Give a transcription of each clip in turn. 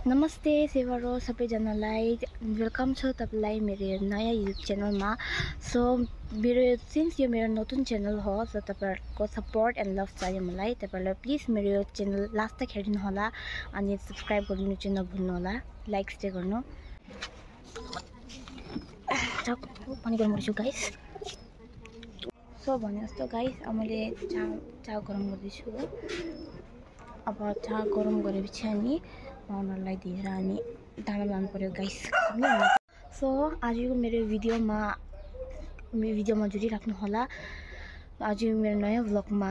नमस्ते सेवारो सबैजनालाई वेलकम छ तपाईलाई मेरो नयाँ युट्युब च्यानलमा। सो सिन्स यो मेरो नतुन च्यानल हो, सो तपाईहरुको सपोर्ट एन्ड लभ चाहियो मलाई। तपाईहरुले प्लिज मेरो च्यानल लास्ट तक हेर्नु होला अनि सब्स्क्राइब गर्नु चाहिँ नभुल्नु होला, लाइक चाहिँ गर्नु। पानी गरम गर्छु गाइस। सो भने जस्तो गाइस अब मैले चा गरम गर्दैछु हो। अब चा गरम गरेपछि अनि उनीहरुलाई दिएर अनि दाना लानु पर्यो गाइस। सो आजको मेरो भिडियोमा जुडिराख्नु होला आज मेरो नयाँ भ्लगमा।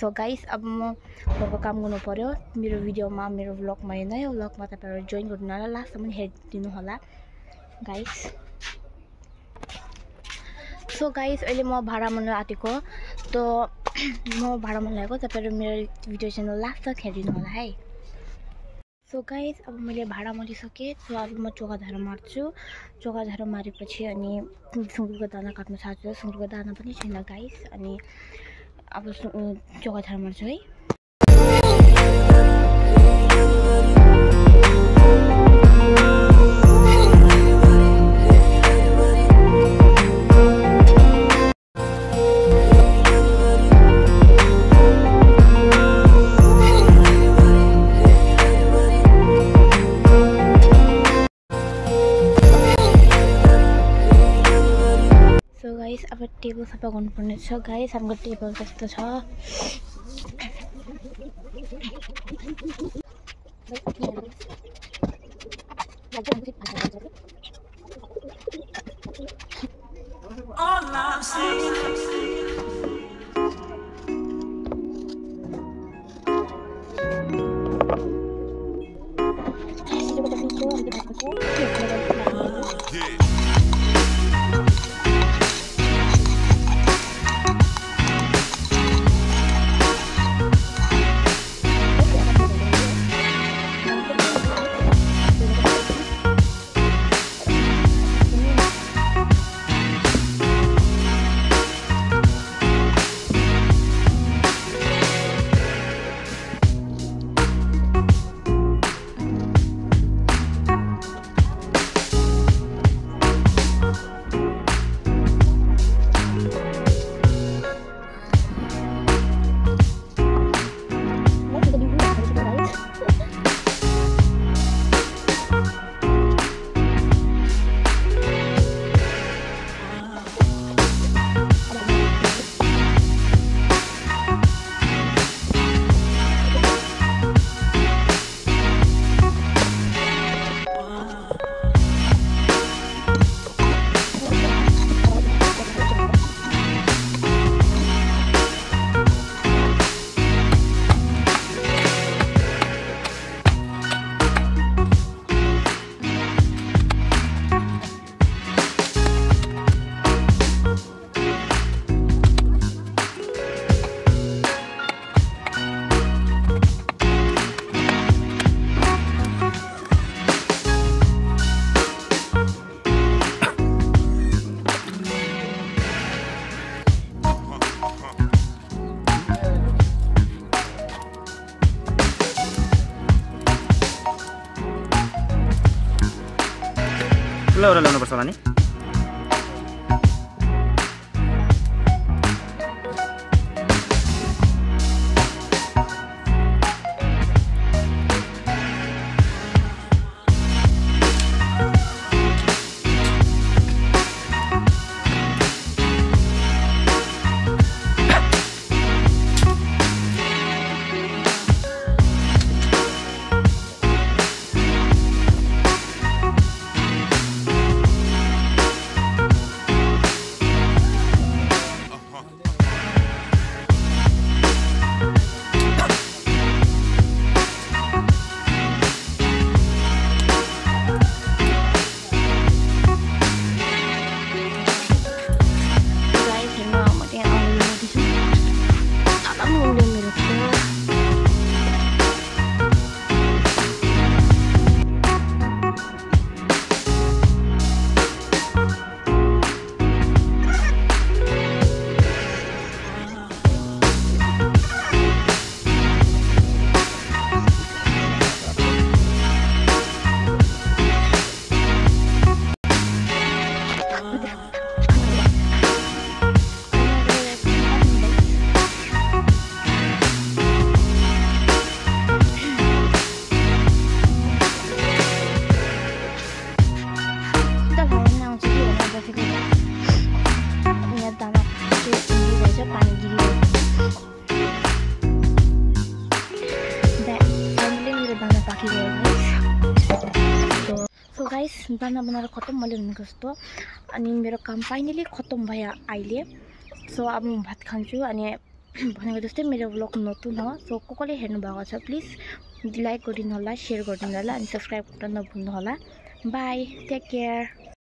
सो गाइस अब म घरको काम गर्नु पर्यो। मेरो भ्लगमा यो नयाँ भ्लगमा तपाईहरु जोइन गर्नु होला, लास्टसम्म हेरिदिनु होला गाइस। सो गाइस अहिले म भाडा मन आटेको, तो म भाडा मन लागेको, तपाईहरु मेरो भिडियो च्यानल लास्ट तक हेरिदिनु होला है। सो गाइस अब मैले भाडा मरिसकेँ, तो अब म चोगाधारो मार्छु। चोगाधारो मारेपछि अनि सुँगुरको दाना काट्न थाल्छु। सुँगुरको दाना पनि छैन गाइस, अनि अब चोगाधारो मार्छु है। अब टेबल सफा गर्नुपर्ने छ गाइस। हाम्रो टेबल कस्तो छ ठुलो ल्याउनु पर्छ होला नि। पानी फाइनली मेरो दाना पाकिगयो गाइस। सो गाइस दाना बनाएर खत्तम मैले भनेको जस्तो अनि मेरो काम फाइनली खत्तम भयो अहिले। सो अब म भात खान्छु अनि भनेको जस्तै मेरो भ्लग नतुन हो। सो कसले हेर्नु भएको छ प्लिज लाइक गरिदिनु होला, शेयर गरिदिनु होला अनि सब्स्क्राइब गर्न नभुल्नु होला। Bye, take care.